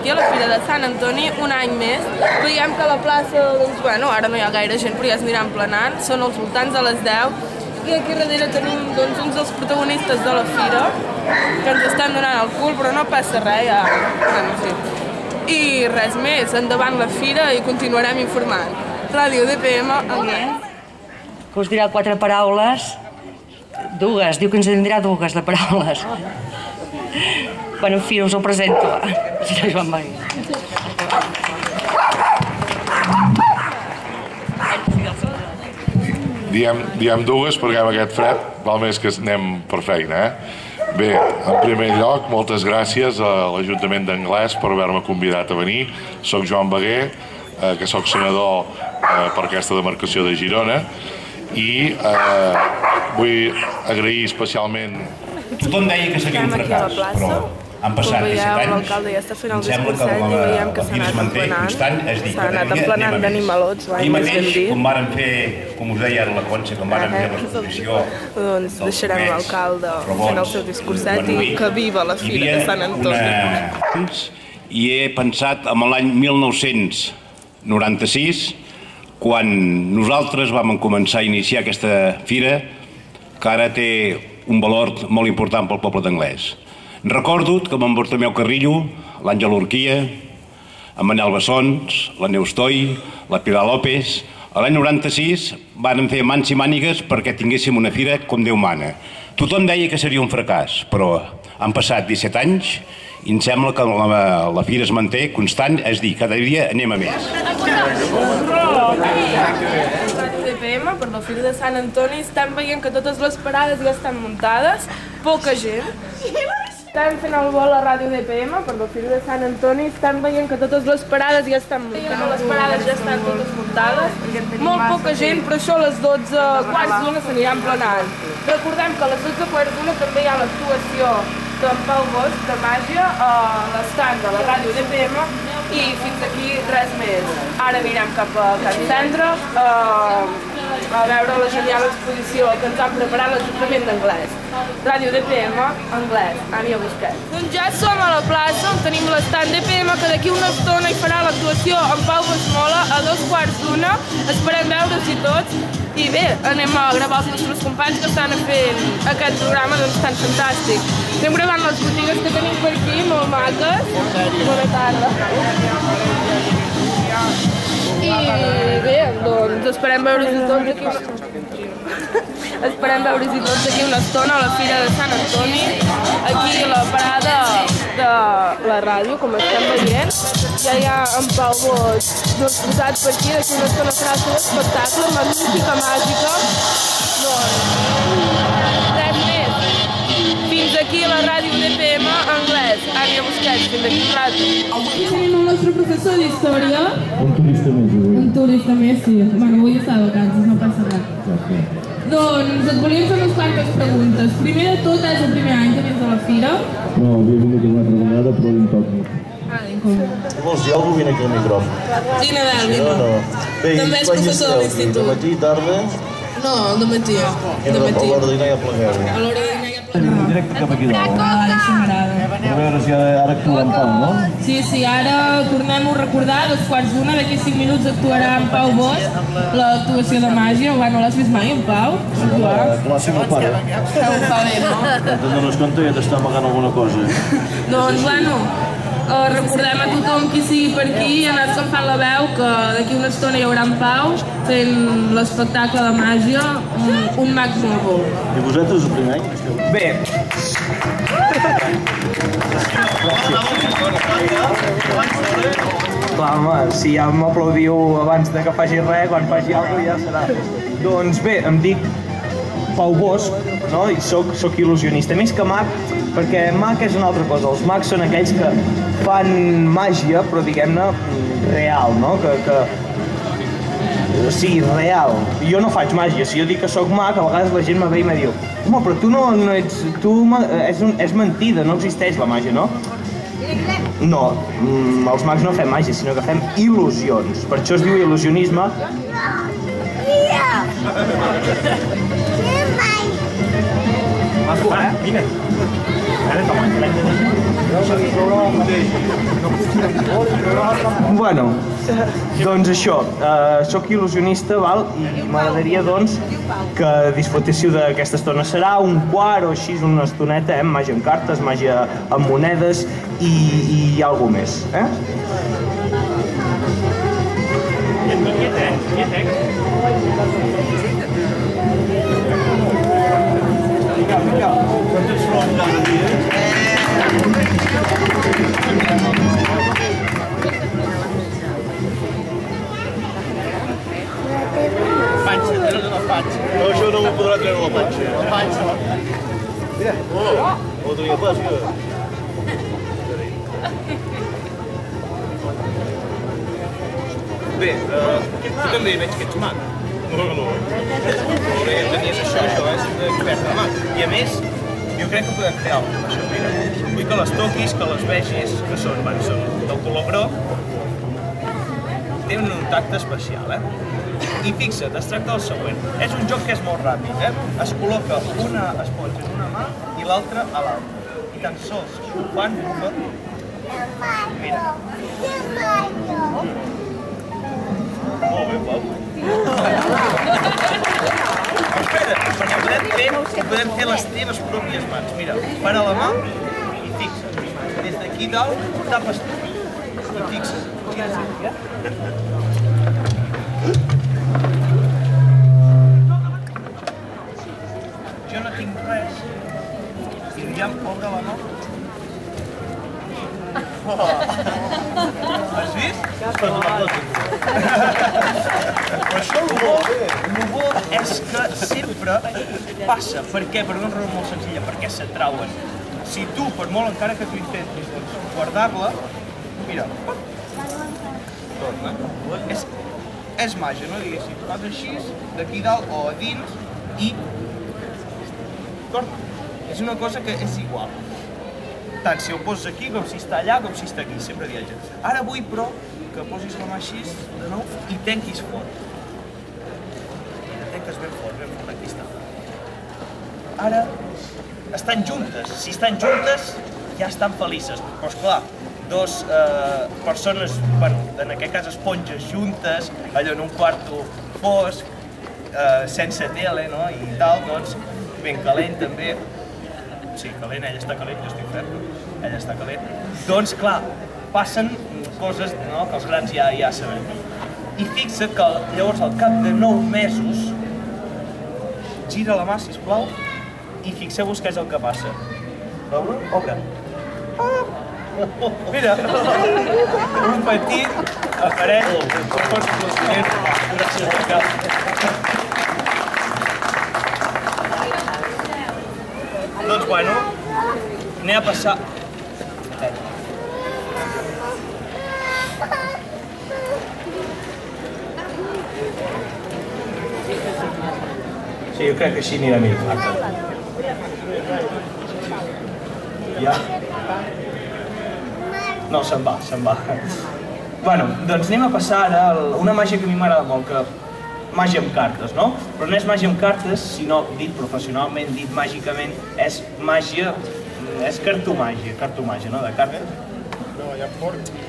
aquí a la Fira de Sant Antoni un any més. Veiem que la plaça, doncs, bueno, ara no hi ha gaire gent, però ja es anirà emplenant, són els voltants de les 10. I aquí darrere tenim doncs, uns dels protagonistes de la fira, que ens estan donant el cul, però no passa res, ja. Bueno, sí. I res més, endavant la fira i continuarem informant. Ràdio DPM, anglès. Que us dirà 4 paraules. Dues, diu que ens en dirà dues de paraules. Bueno, en fi, us ho presento. Senyor Joan Bagué. Diem dues perquè amb aquest fred val més que anem per feina, Bé, en primer lloc, moltes gràcies a l'Ajuntament d'Anglès per haver-me convidat a venir. Soc Joan Bagué, que soc senador per aquesta demarcació de Girona, i vull agrair especialment... Tothom deia que seria un fracàs, però han passat 17 anys. Em sembla que la fira es manté constant, és dir, cada dia anem a més. Ahir mateix, com vàrem fer, com us deia ara la Conxa, com vàrem fer l'exposició... Doncs deixarem l'alcalde fent el seu discurset i que viva la fira de Sant Antoni. I he pensat en l'any 1996, quan nosaltres vam començar a iniciar aquesta fira, que ara té un valor molt important pel poble d'Anglès. Recordo que amb en Bartomeu Carrillo, l'Àngel Urquia, en Manel Bessons, la Neus Toi, la Pilar López, l'any 96 varen fer mans i mànigues perquè tinguéssim una fira com Déu mana. Tothom deia que seria un fracàs, però han passat 17 anys i em sembla que la fira es manté constant, és dir, cada dia anem a més. DPM, per la Fira de Sant Antoni, estan veient que totes les parades ja estan muntades, poca gent. Estan fent el vol a Ràdio DPM, per la Fira de Sant Antoni, estan veient que totes les parades ja estan muntades. Les parades ja estan totes muntades, molt poca gent, però això a les 12 quarts d'una s'anirà emplenant. Recordem que a les 12 quarts d'una també hi ha l'actuació d'en Pau Bosch, de Màgia, a l'estand de la Ràdio DPM, i fins aquí res més. Ara anirem cap a Can Cendra a veure la genial exposició que ens han preparat l'Ajuntament d'Anglès. Ràdio DPM, Anglès, Ània Busquets. Doncs ja som a la plaça on tenim l'estand DPM, que d'aquí una estona hi farà l'actuació en Pau Bosch a 2 quarts d'una. Esperem veure's-hi tots. I bé, anem a gravar els nostres companys que estan fent aquest programa tan fantàstic. Anem gravant les botigues que tenim per aquí, molt maques. Bona tarda. I bé, doncs esperem veure's-hi tots aquí. Esperem veure's-hi tots aquí una estona a la Fira de Sant Antoni, aquí a la parada de la ràdio, com estem veient. Ja hi ha en Pau Bosch posat per aquí, d'aquí una estona farà el seu espectacle, magnífica, màgica. Doncs res més. Fins aquí la ràdio DPM Anglès. Ània Busquets, fins aquí la ràdio. Avui tenim el nostre professor d'història. Un turista més. Un turista més, sí. Bueno, avui està de vacances, no passa res. Doncs et volíem fer unes quantes preguntes. Primer de tot, és el primer any que vens a la fira? No, havia vingut una altra vegada, però l'incògnit. Vols dir alguna cosa? Vine aquí al micròfon. Vine a veure, Bé, també és professor de l'institut. De matí, tarda? No, de matí. A l'hora de dinar ja plegueu. A l'hora de dinar ja plegueu. Directe cap aquí dalt. Això m'agrada. A veure si ara actuarà en Pau, no? Sí, ara tornem-ho a recordar, a 2 quarts d'una, d'aquí 5 minuts actuarà en Pau Bosch, l'actuació de màgia. No l'has vist mai, en Pau? Clar, si no para. Ho fa bé, no? Te'n dones compte ja t'està amagant alguna cosa. Doncs, recordem a tothom qui sigui per aquí i anar escalfant la veu que d'aquí una estona hi haurà en Pau fent l'espectacle de màgia, un mag molt bo. I vosaltres el primer any? Bé. Clar, home, si ja m'aplaudiu abans de que faci res, quan faci alguna cosa ja serà. Doncs bé, em dic Pau Bosch, no? I soc il·lusionista. Més que mag, perquè mag és una altra cosa. Els mags són aquells que fan màgia, però diguem-ne real, no? Sí, real. Jo no faig màgia. Si jo dic que soc mag, a vegades la gent me ve i me diu home, però tu no ets... És mentida, no existeix la màgia, no? No, els mags no fem màgia, sinó que fem il·lusions. Per això es diu il·lusionisme. Maco. Vine. Bueno, doncs això, soc il·lusionista, val? I m'agradaria, doncs, que disfrutéssiu d'aquesta estona. Serà un quart o així, una estoneta, màgia amb cartes, màgia amb monedes i alguna més, Quietet. Vinga. Quantes flors hi Panxa, treure la panxa. No, això no m'ho podrà treure la panxa. La panxa. Mira. Ho tenia pas, Bé, tu també veig que ets mag. No. Però ja tenies això, és expert de mag. I a més, jo crec que podem fer alguna cosa amb això, mira. Vull que les toquis, que les vegis, que són del color groc, té un tacte especial, I fixa't, es tracta del següent. És un joc que és molt ràpid, Es col·loca una esponja en una mà i l'altra a l'altra. I tan sols ho fan que... Mira. Molt bé, Pau. Espera, perquè podem fer les teves pròpies mans. Mira, para la mà i fixa't. Des d'aquí dalt, tapes tu. I fixa't. Jo no tinc res. I ja em obre la mà. Has vist? Però això el bo és que sempre passa. Per què? Per una raó molt senzilla, perquè s'atrauen. Si tu, per molt encara que tu intentis guardar-la, mira, torna. És màgia, no? Diguéssim, fas així, d'aquí dalt o a dins i torna. És una cosa que és igual. Tant si ho poses aquí, com si està allà, com si està aquí, sempre viatja. Ara vull, però, que posis la mà així, de nou, i tanquis fort. Tanques ben fort, aquí està. Ara, estan juntes. Si estan juntes, ja estan felices. Però, esclar, dos persones, bueno, en aquest cas esponges juntes, allò en un quarto fosc, sense tele, no?, i tal, doncs, ben calent també. Sí, calent, ella està calent, jo estic fred, ella està calent. Doncs, clar, passen coses que els grans ja sabem. I fixa't que llavors al cap de 9 mesos gira la mà, sisplau, i fixeu-vos què és el que passa. Obre. Mira, un petit aparell que pots funcionar gràcies al cap. Doncs, bueno, anem a passar... Sí, jo crec que així anirà millor. Ja? No, se'n va. Bueno, doncs anem a passar ara a una màgia que a mi m'agrada molt, que màgia amb cartes, no? Però no és màgia amb cartes, sinó, dit professionalment, dit màgicament, és màgia, és cartomàgia, no?, de cartes. No, hi ha fort i...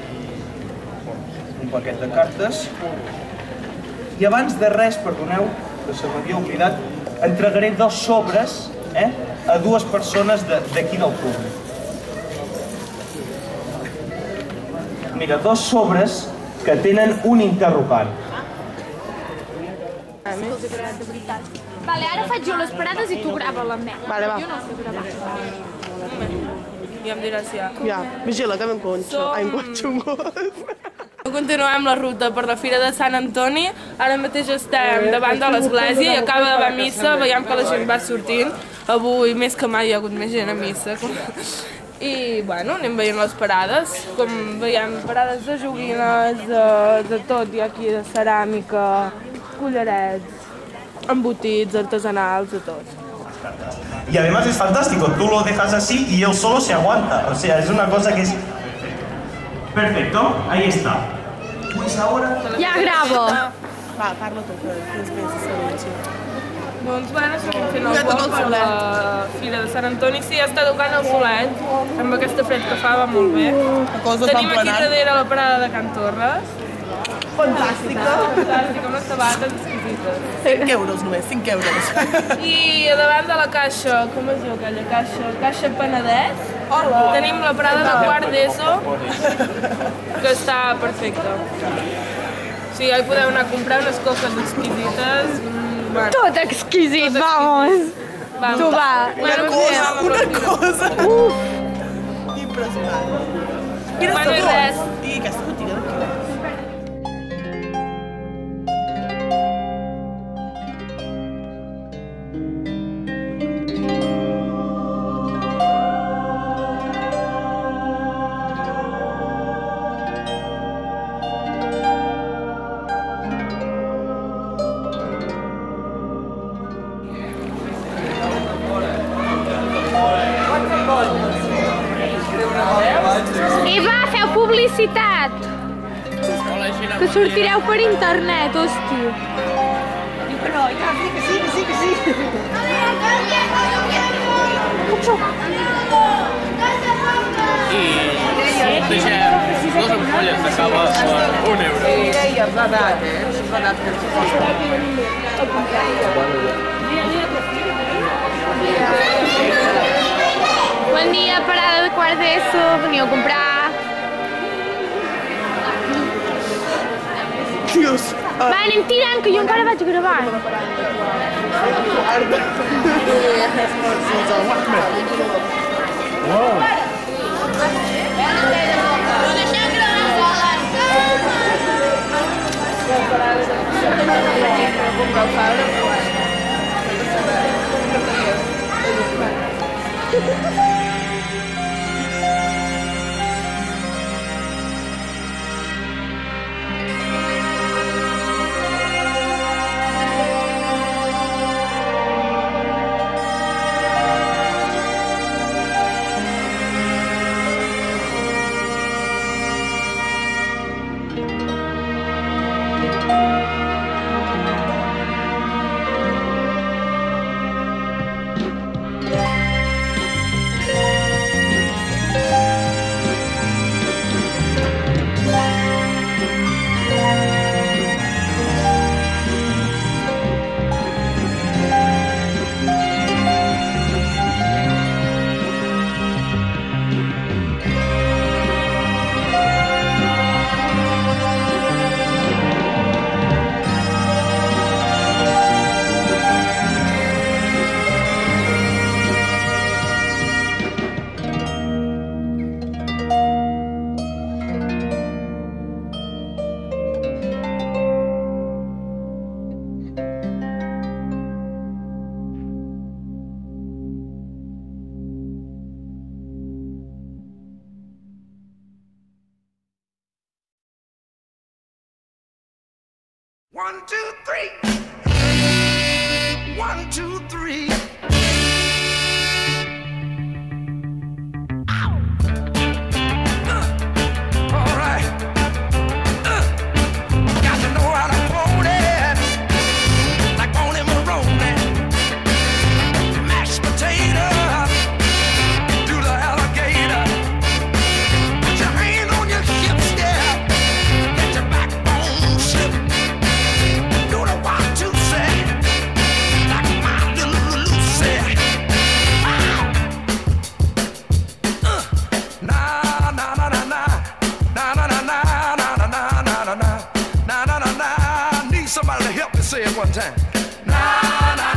Un paquet de cartes. I abans de res, perdoneu, que se m'havia oblidat, entregaré 2 sobres, a 2 persones d'aquí del públic. Mira, 2 sobres que tenen un interrogant. Vale, ara faig jo les parades i tu grava la meva. Vale, va. Jo no sé gravar. Ja em diràs ja. Ja, vigila que m'enconxo. Ai, xungos. Continuem la ruta per la Fira de Sant Antoni. Ara mateix estem davant de l'església i acaba d'haver missa. Veiem que la gent va sortint. Avui, més que mai, hi ha hagut més gent a missa. I, bueno, anem veient les parades. Com veiem, parades de joguines, de tot. Hi ha aquí de ceràmica, collarets, embotits, artesanals, de tot. Y además es fantástico, tú lo dejas así y él solo se aguanta. O sea, es una cosa que es... Perfecto, ahí está. Pues ahora... Ja gravo! Va, parla tu, que tens més experiència. Doncs bueno, seguim fent el vol per la Fira de Sant Antoni. Sí, està tocant el solet, amb aquesta fred que fa, va molt bé. Tenim aquí darrere la parada de Can Torres. Fantàstica. Fantàstica, unes sabates exquisites. 5 euros només, 5 euros. I a davant de la caixa, com es diu aquella caixa? Caixa Penedès. Tenim la parada de quart d'ESO, que està perfecta. Sí, hi podeu anar a comprar unes coques exquisites. Tot exquisit, vamos. Tu va. Una cosa. Impressionant. Quina sabor. I aquesta botiga d'aquí. Eva, feu publicitat! Que sortireu per internet, hòstia. Diu que no, que sí. I deixem 2 ampolles de cava per 1 euro. Bon dia, parada de quart d'ESO, veniu a comprar. Dios. Va, anem tirant, que jo encara vaig gravant. One, two, three. 1, 2, 3. All right. Got to know how to hold it, like on him Maroney. Mashed potato, do the alligator. Put your hand on your hips, yeah. Let your backbone slip. Do the 1, 2, say, like my little Lucy. Na na na na na, na na na na na na na na na na na na na. Need somebody to help me say it one time. Na na.